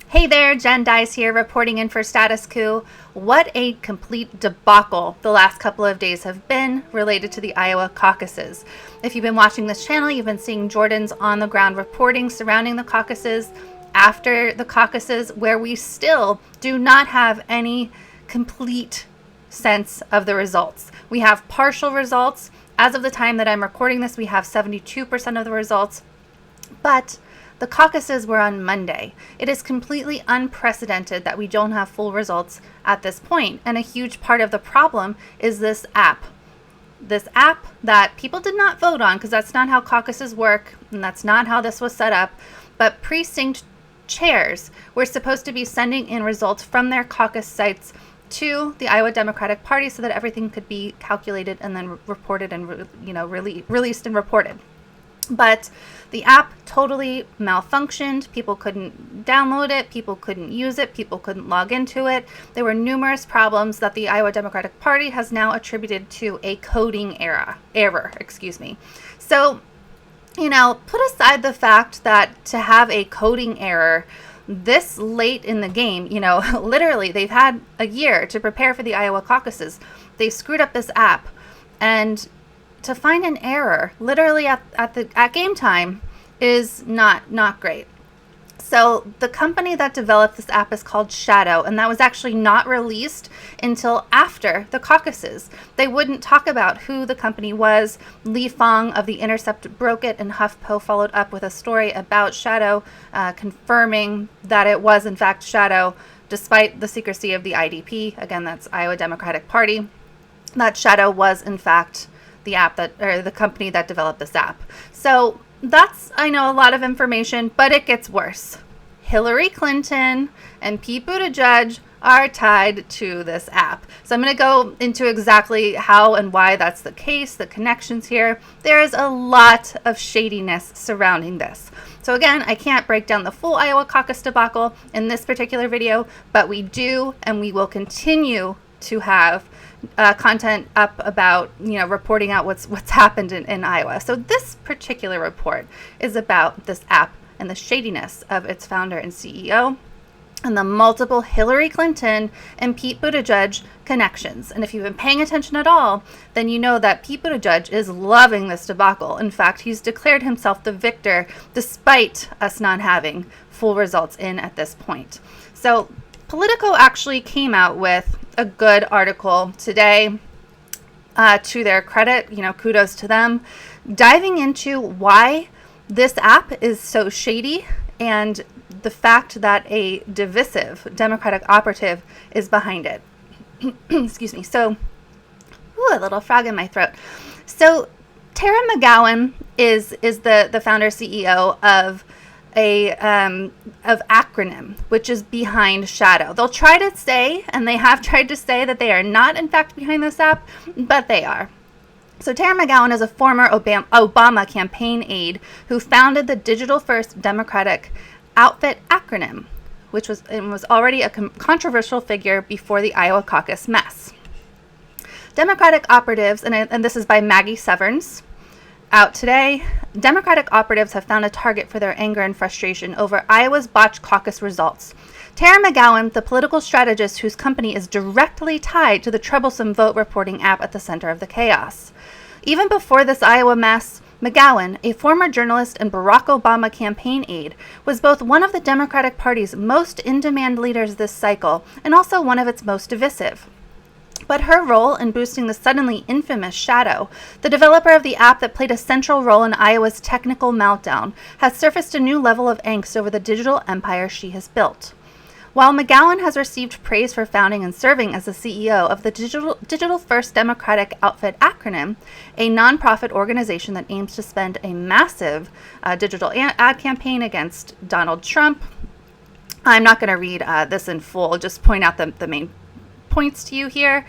Hey there, Jenn Dize here, reporting in for Status Coup. What a complete debacle the last couple of days have been related to the Iowa caucuses. If you've been watching this channel, you've been seeing Jordan's on-the-ground reporting surrounding the caucuses after the caucuses, where we still do not have any complete sense of the results. We have partial results. As of the time that I'm recording this, we have 72% of the results, but the caucuses were on Monday. It is completely unprecedented that we don't have full results at this point. And a huge part of the problem is this app. This app that people did not vote on, because that's not how caucuses work, and that's not how this was set up. But precinct chairs were supposed to be sending in results from their caucus sites to the Iowa Democratic Party so that everything could be calculated and then reported and released and reported. But the app totally malfunctioned. People couldn't download it. People couldn't use it. People couldn't log into it. There were numerous problems that the Iowa Democratic Party has now attributed to a coding error. So, put aside the fact that to have a coding error this late in the game, literally they've had a year to prepare for the Iowa caucuses. They screwed up this app, and to find an error literally at game time is not great. So the company that developed this app is called Shadow, and that was actually not released until after the caucuses. They wouldn't talk about who the company was. Lee Fong of The Intercept broke it, and HuffPo followed up with a story about Shadow, confirming that it was in fact Shadow, despite the secrecy of the IDP. Again, that's Iowa Democratic Party. That Shadow was in fact the company that developed this app. So that's, I know, a lot of information, but it gets worse. Hillary Clinton and Pete Buttigieg are tied to this app. So I'm going to go into exactly how and why that's the case, the connections here. There's a lot of shadiness surrounding this. So again, I can't break down the full Iowa caucus debacle in this particular video, but we do, and we will continue to have content up about, reporting out what's happened in Iowa. So this particular report is about this app and the shadiness of its founder and CEO and the multiple Hillary Clinton and Pete Buttigieg connections. And if you've been paying attention at all, then you know that Pete Buttigieg is loving this debacle. In fact, he's declared himself the victor despite us not having full results in at this point. So Politico actually came out with a good article today, to their credit, kudos to them, diving into why this app is so shady and the fact that a divisive Democratic operative is behind it. Excuse me. So, a little frog in my throat. So, Tara McGowan is the founder CEO of of Acronym, which is behind Shadow. They'll try to say, and they have tried to say, that they are not in fact behind this app, but they are. So Tara McGowan is a former Obama campaign aide who founded the digital-first Democratic outfit Acronym, which was already a controversial figure before the Iowa caucus mess. Democratic operatives, and this is by Maggie Severns, out today, Democratic operatives have found a target for their anger and frustration over Iowa's botched caucus results. Tara McGowan, the political strategist whose company is directly tied to the troublesome vote reporting app at the center of the chaos. Even before this Iowa mess, McGowan, a former journalist and Barack Obama campaign aide, was both one of the Democratic Party's most in-demand leaders this cycle and also one of its most divisive. But her role in boosting the suddenly infamous Shadow, the developer of the app that played a central role in Iowa's technical meltdown, has surfaced a new level of angst over the digital empire she has built. While McGowan has received praise for founding and serving as the CEO of the digital-first Democratic outfit Acronym, a nonprofit organization that aims to spend a massive digital ad campaign against Donald Trump, I'm not going to read this in full, just point out the main points to you here.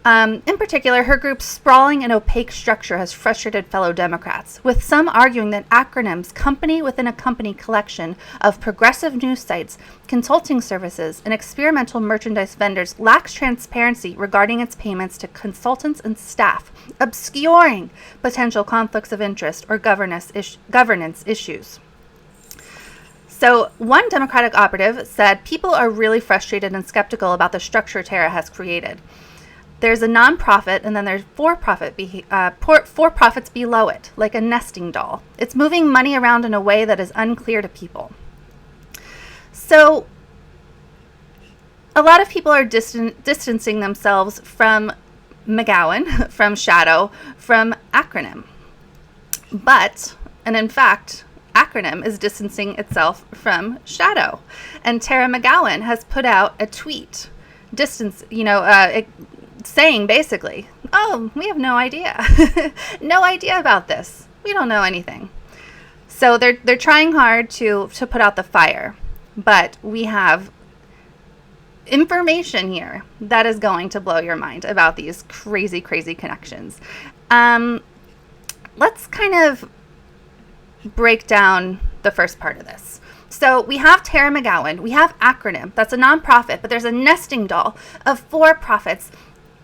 In particular, her group's sprawling and opaque structure has frustrated fellow Democrats, with some arguing that Acronym's company within a company collection of progressive news sites, consulting services, and experimental merchandise vendors lacks transparency regarding its payments to consultants and staff, obscuring potential conflicts of interest or governance issues. So one Democratic operative said people are really frustrated and skeptical about the structure Tara has created. There's a nonprofit, and then there's for-profits below it, like a nesting doll. It's moving money around in a way that is unclear to people. So a lot of people are distancing themselves from McGowan, from Shadow, from Acronym. And in fact, Acronym is distancing itself from Shadow. And Tara McGowan has put out a tweet saying basically, oh, we have no idea. No idea about this. We don't know anything. So they're trying hard to put out the fire. But we have information here that is going to blow your mind about these crazy, crazy connections. Let's kind of break down the first part of this. So we have Tara McGowan, we have Acronym, that's a nonprofit, but there's a nesting doll of for-profits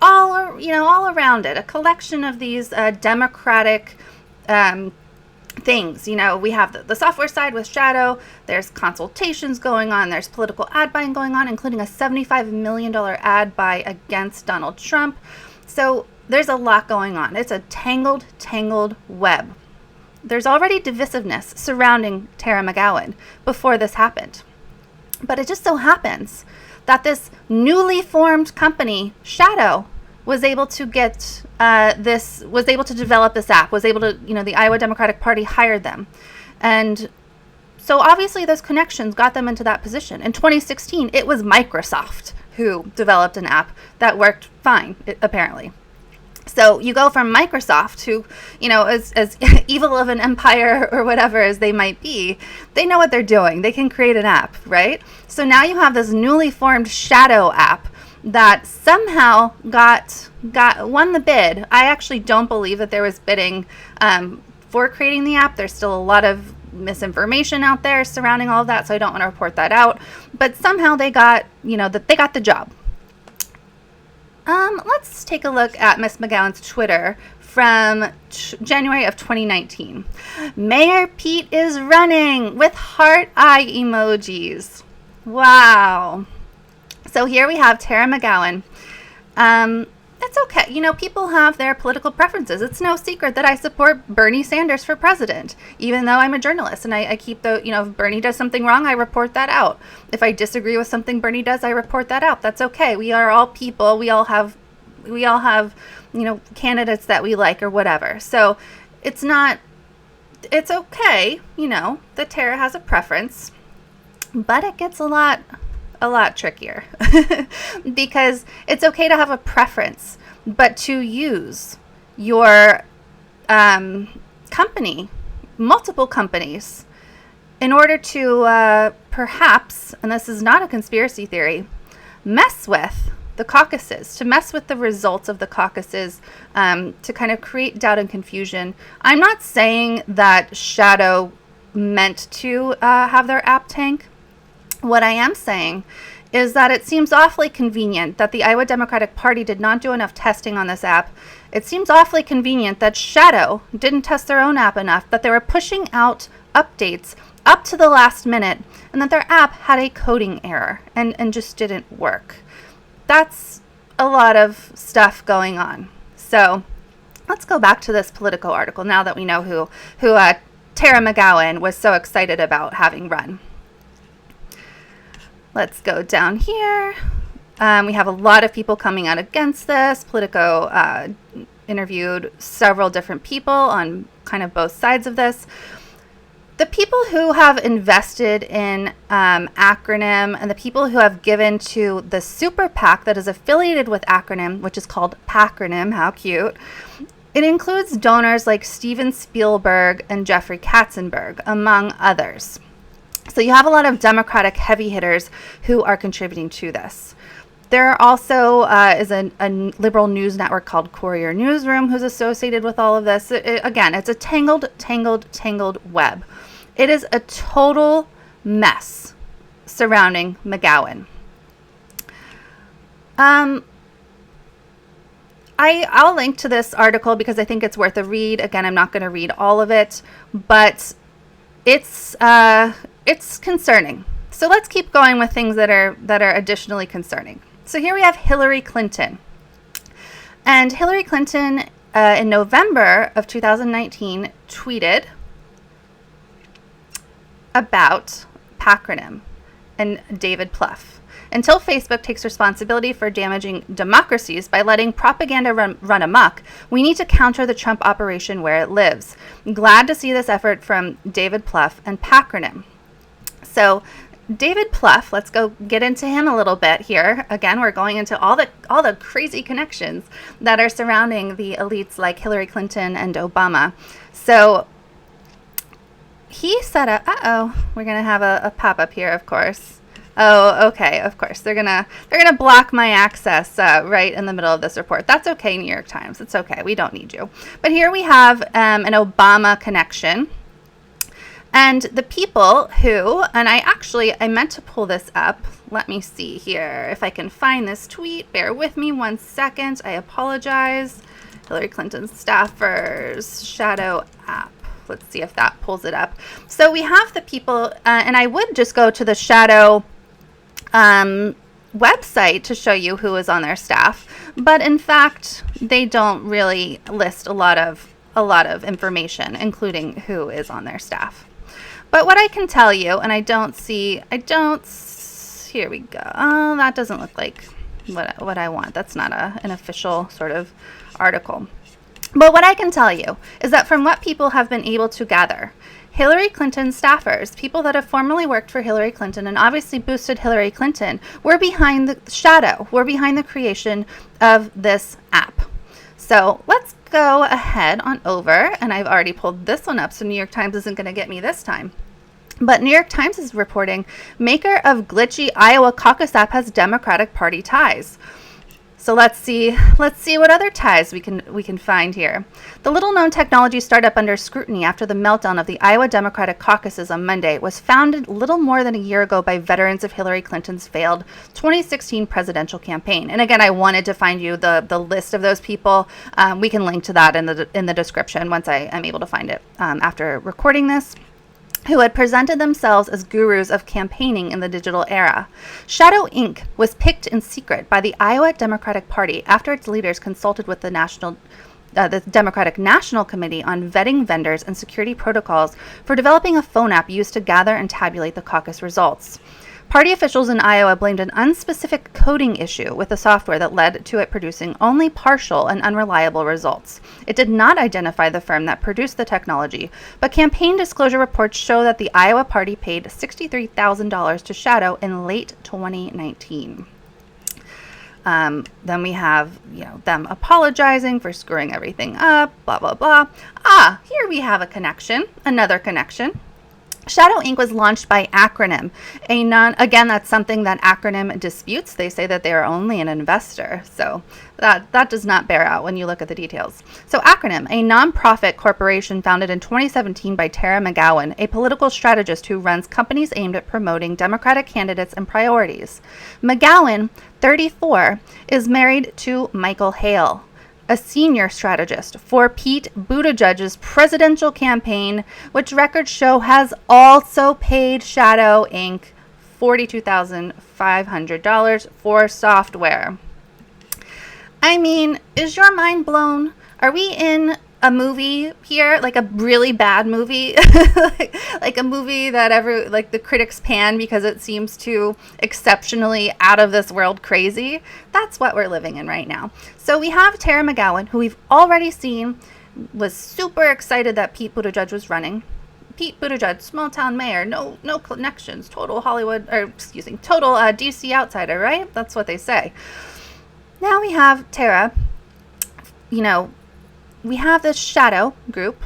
all around it, a collection of these democratic things. We have the software side with Shadow, there's consultations going on, there's political ad buying going on, including a $75 million ad buy against Donald Trump. So there's a lot going on. It's a tangled web. There's already divisiveness surrounding Tara McGowan before this happened. But it just so happens that this newly formed company, Shadow, was able to develop this app, the Iowa Democratic Party hired them. And so obviously those connections got them into that position. In 2016, it was Microsoft who developed an app that worked fine, apparently. So you go from Microsoft, who, as evil of an empire or whatever as they might be, they know what they're doing. They can create an app, right? So now you have this newly formed Shadow app that somehow won the bid. I actually don't believe that there was bidding for creating the app. There's still a lot of misinformation out there surrounding all of that, so I don't want to report that out. But somehow they got the job. Let's take a look at Miss McGowan's Twitter from January of 2019. Mayor Pete is running with heart eye emojis. Wow. So here we have Tara McGowan. It's okay. People have their political preferences. It's no secret that I support Bernie Sanders for president, even though I'm a journalist. And I keep if Bernie does something wrong, I report that out. If I disagree with something Bernie does, I report that out. That's okay. We are all people. We all have candidates that we like or whatever. So it's okay, that Tara has a preference, but it gets a lot trickier because it's okay to have a preference, but to use your company, multiple companies, in order to perhaps, and this is not a conspiracy theory, mess with the caucuses, to mess with the results of the caucuses, to kind of create doubt and confusion. I'm not saying that Shadow meant to have their app tank. What I am saying is that it seems awfully convenient that the Iowa Democratic Party did not do enough testing on this app. It seems awfully convenient that Shadow didn't test their own app enough, that they were pushing out updates up to the last minute, and that their app had a coding error and just didn't work. That's a lot of stuff going on. So let's go back to this Politico article now that we know who Tara McGowan was so excited about having run. Let's go down here. We have a lot of people coming out against this. Politico interviewed several different people on kind of both sides of this. The people who have invested in Acronym and the people who have given to the super PAC that is affiliated with Acronym, which is called Pacronym, how cute. It includes donors like Steven Spielberg and Jeffrey Katzenberg, among others. So you have a lot of Democratic heavy hitters who are contributing to this. There also is a liberal news network called Courier Newsroom who's associated with all of this. Again, it's a tangled web. It is a total mess surrounding McGowan. I'll link to this article because I think it's worth a read. Again, I'm not going to read all of it, but it's concerning. So let's keep going with things that are additionally concerning. So here we have Hillary Clinton. And Hillary Clinton in November of 2019 tweeted about Pacronym and David Plouffe. Until Facebook takes responsibility for damaging democracies by letting propaganda run amok, we need to counter the Trump operation where it lives. Glad to see this effort from David Plouffe and Pacronym. So David Plouffe, let's go get into him a little bit here. Again, we're going into all the crazy connections that are surrounding the elites like Hillary Clinton and Obama. So he set up, we're going to have a pop-up here, of course. Oh, okay, of course. They're gonna block my access right in the middle of this report. That's okay, New York Times. It's okay. We don't need you. But here we have an Obama connection. And the people who, and I meant to pull this up. Let me see here if I can find this tweet. Bear with me 1 second. I apologize. Hillary Clinton staffers shadow app. Let's see if that pulls it up. So we have the people, and I would just go to the shadow website to show you who is on their staff, but in fact they don't really list a lot of information, including who is on their staff. But what I can tell you, and here we go. Oh, that doesn't look like what I want. That's not an official sort of article. But what I can tell you is that from what people have been able to gather, Hillary Clinton staffers, people that have formerly worked for Hillary Clinton and obviously boosted Hillary Clinton, were behind the creation of this app. So let's go ahead on over, and I've already pulled this one up, so New York Times isn't going to get me this time. But New York Times is reporting, maker of glitchy Iowa caucus app has Democratic Party ties. So let's see what other ties we can find here. The little-known technology startup under scrutiny after the meltdown of the Iowa Democratic Caucuses on Monday was founded little more than a year ago by veterans of Hillary Clinton's failed 2016 presidential campaign. And again, I wanted to find you the list of those people. We can link to that in the description once I am able to find it after recording this, who had presented themselves as gurus of campaigning in the digital era. Shadow Inc. was picked in secret by the Iowa Democratic Party after its leaders consulted with the Democratic National Committee on vetting vendors and security protocols for developing a phone app used to gather and tabulate the caucus results. Party officials in Iowa blamed an unspecific coding issue with the software that led to it producing only partial and unreliable results. It did not identify the firm that produced the technology, but campaign disclosure reports show that the Iowa party paid $63,000 to Shadow in late 2019. Then we have, them apologizing for screwing everything up, blah, blah, blah. Here we have another connection. Shadow Inc. was launched by Acronym. Again, that's something that Acronym disputes. They say that they are only an investor. So that does not bear out when you look at the details. So Acronym, a nonprofit corporation founded in 2017 by Tara McGowan, a political strategist who runs companies aimed at promoting Democratic candidates and priorities. McGowan, 34, is married to Michael Hale, a senior strategist for Pete Buttigieg's presidential campaign, which records show has also paid Shadow Inc. $42,500 for software. I mean, is your mind blown? Are we in a movie here, like a really bad movie, like a movie that the critics pan because it seems too exceptionally out of this world crazy? That's what we're living in right now. So we have Tara McGowan, who we've already seen was super excited that Pete Buttigieg was running. Pete Buttigieg, small town mayor, no connections, total DC outsider, right? That's what they say. Now we have Tara, we have this shadow group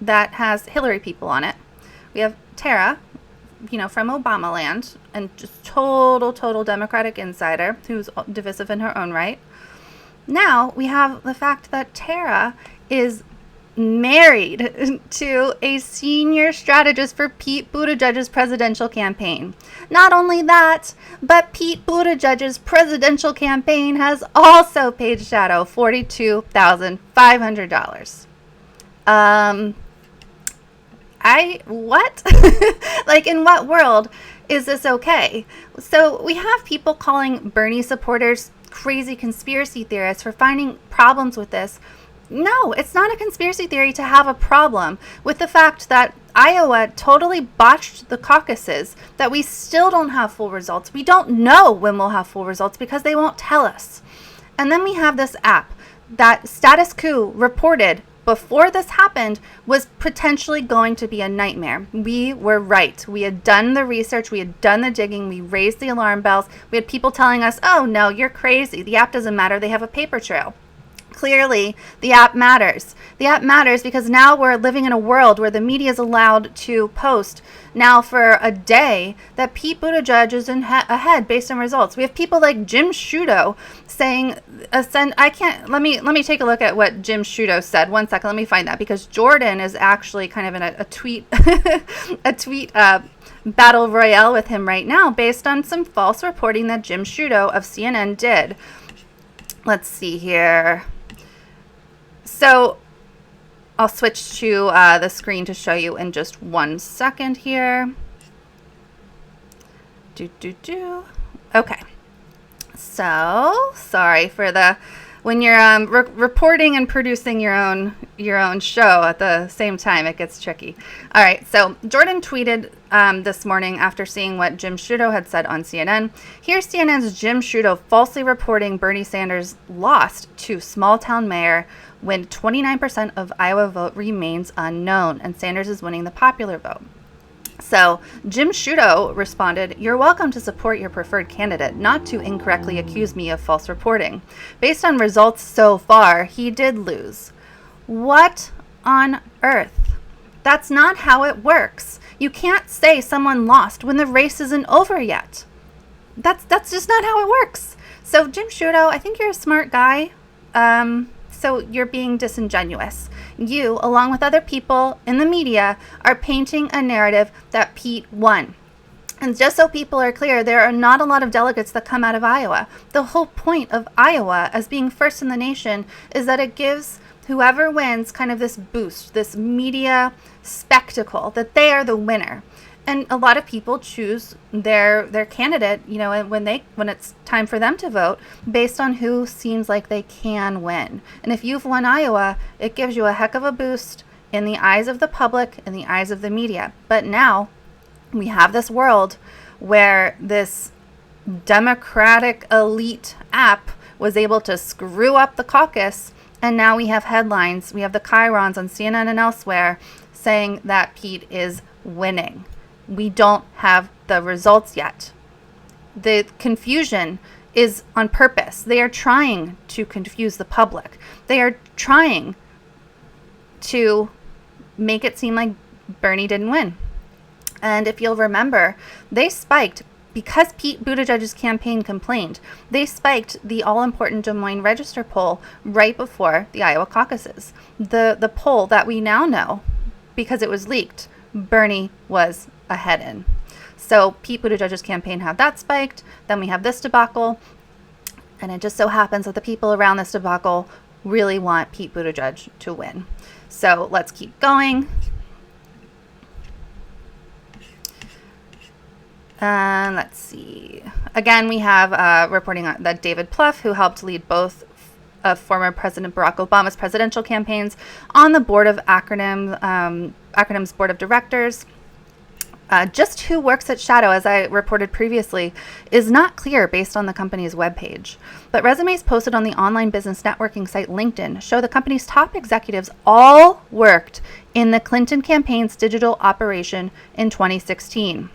that has Hillary people on it. We have Tara, from Obama land, and just total Democratic insider who's divisive in her own right. Now we have the fact that Tara is married to a senior strategist for Pete Buttigieg's presidential campaign. Not only that, but Pete Buttigieg's presidential campaign has also paid Shadow $42,500. What? Like, in what world is this okay? So we have people calling Bernie supporters crazy conspiracy theorists for finding problems with this. No, it's not a conspiracy theory to have a problem with the fact that Iowa totally botched the caucuses, that we still don't have full results. We don't know when we'll have full results because they won't tell us. And then we have this app that Status Coup reported before this happened was potentially going to be a nightmare. We were right. We had done the research. We had done the digging. We raised the alarm bells. We had people telling us, oh, no, you're crazy. The app doesn't matter. They have a paper trail. Clearly, the app matters. The app matters because now we're living in a world where the media is allowed to post now for a day that Pete Buttigieg is ahead based on results. We have people like Jim Sciutto saying, let me take a look at what Jim Sciutto said. One second, let me find that, because Jordan is actually kind of in a tweet, battle royale with him right now based on some false reporting that Jim Sciutto of CNN did. Let's see here. So I'll switch to the screen to show you in just 1 second here. Okay. So sorry for when you're reporting and producing your own show at the same time, it gets tricky. All right. So Jordan tweeted this morning after seeing what Jim Sciutto had said on CNN. Here's CNN's Jim Sciutto falsely reporting Bernie Sanders lost to small town mayor when 29% of Iowa vote remains unknown, and Sanders is winning the popular vote. So Jim Sciutto responded, "You're welcome to support your preferred candidate, not to incorrectly accuse me of false reporting. Based on results so far, he did lose." What on earth? That's not how it works. You can't say someone lost when the race isn't over yet. That's just not how it works. So Jim Sciutto, I think you're a smart guy. So you're being disingenuous. You, along with other people in the media, are painting a narrative that Pete won. And just so people are clear, there are not a lot of delegates that come out of Iowa. The whole point of Iowa as being first in the nation is that it gives whoever wins kind of this boost, this media spectacle, that they are the winner. And a lot of people choose their candidate, when it's time for them to vote, based on who seems like they can win. And if you've won Iowa, it gives you a heck of a boost in the eyes of the public, in the eyes of the media. But now we have this world where this Democratic elite app was able to screw up the caucus, and now we have headlines. We have the chyrons on CNN and elsewhere saying that Pete is winning. We don't have the results yet. The confusion is on purpose. They are trying to confuse the public. They are trying to make it seem like Bernie didn't win. And if you'll remember, they spiked, because Pete Buttigieg's campaign complained, they spiked the all-important Des Moines Register poll right before the Iowa caucuses. The poll that we now know, because it was leaked, Bernie was ahead in. So Pete Buttigieg's campaign had that spiked. Then we have this debacle. And it just so happens that the people around this debacle really want Pete Buttigieg to win. So let's keep going. Let's see. Again, we have reporting on that David Plouffe, who helped lead both of former President Barack Obama's presidential campaigns, on the board of Acronym's board of directors. Just who works at Shadow, as I reported previously, is not clear based on the company's webpage. But resumes posted on the online business networking site LinkedIn show the company's top executives all worked in the Clinton campaign's digital operation in 2016.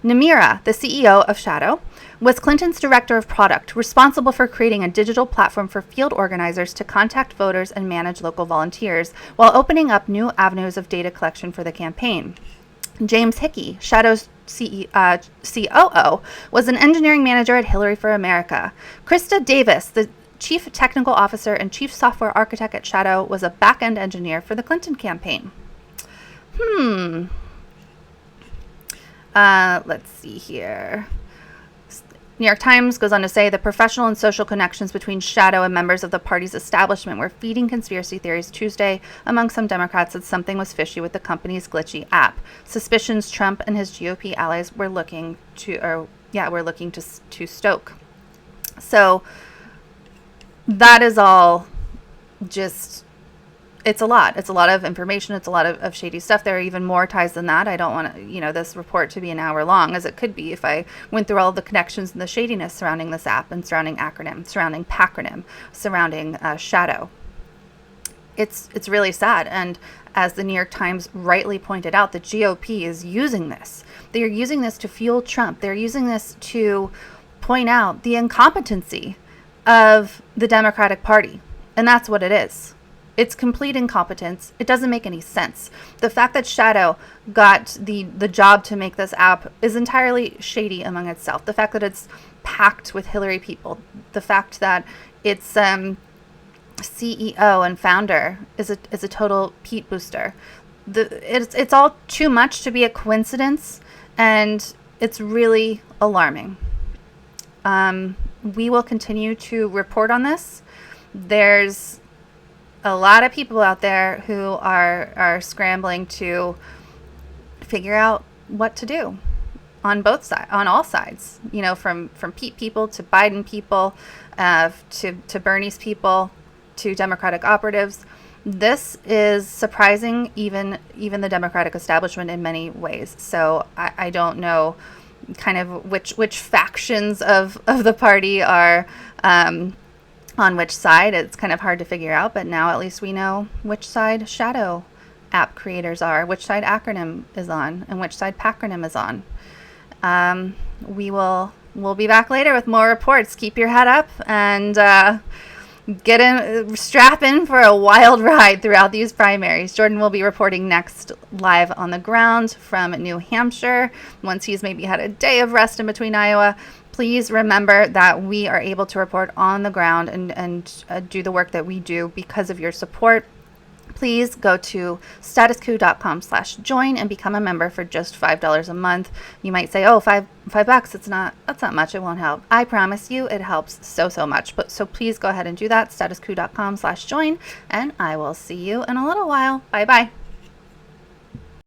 Namira, the CEO of Shadow, was Clinton's director of product, responsible for creating a digital platform for field organizers to contact voters and manage local volunteers, while opening up new avenues of data collection for the campaign. James Hickey, Shadow's COO, was an engineering manager at Hillary for America. Krista Davis, the chief technical officer and chief software architect at Shadow, was a back-end engineer for the Clinton campaign. Let's see here. New York Times goes on to say the professional and social connections between Shadow and members of the party's establishment were feeding conspiracy theories Tuesday among some Democrats that something was fishy with the company's glitchy app. Suspicions Trump and his GOP allies were looking to stoke. So that is all just, it's a lot. It's a lot of information. It's a lot of shady stuff. There are even more ties than that. I don't want this report to be an hour long, as it could be if I went through all of the connections and the shadiness surrounding this app and surrounding acronym, surrounding Pacronym, surrounding Shadow. It's really sad. And as the New York Times rightly pointed out, the GOP is using this. They are using this to fuel Trump. They're using this to point out the incompetency of the Democratic Party. And that's what it is. It's complete incompetence. It doesn't make any sense. The fact that Shadow got the job to make this app is entirely shady among itself. The fact that it's packed with Hillary people. The fact that its CEO and founder is a total Pete booster. It's all too much to be a coincidence, and it's really alarming. We will continue to report on this. There's a lot of people out there who are scrambling to figure out what to do on both sides, on all sides, from Pete people to Biden people, to Bernie's people, to Democratic operatives. This is surprising even the Democratic establishment in many ways. So I don't know kind of which factions of the party are on which side. It's kind of hard to figure out, but now at least we know which side Shadow app creators are, which side Acronym is on, and which side Pacronym is on. We'll be back later with more reports. Keep your head up and strap in for a wild ride throughout these primaries. Jordan will be reporting next live on the ground from New Hampshire once he's maybe had a day of rest in between Iowa. Please remember that we are able to report on the ground and do the work that we do because of your support. Please go to statuscoup.com/join and become a member for just $5 a month. You might say, oh, $5, that's not much. It won't help. I promise you it helps so much. So please go ahead and do that, statuscoup.com/join, and I will see you in a little while. Bye-bye.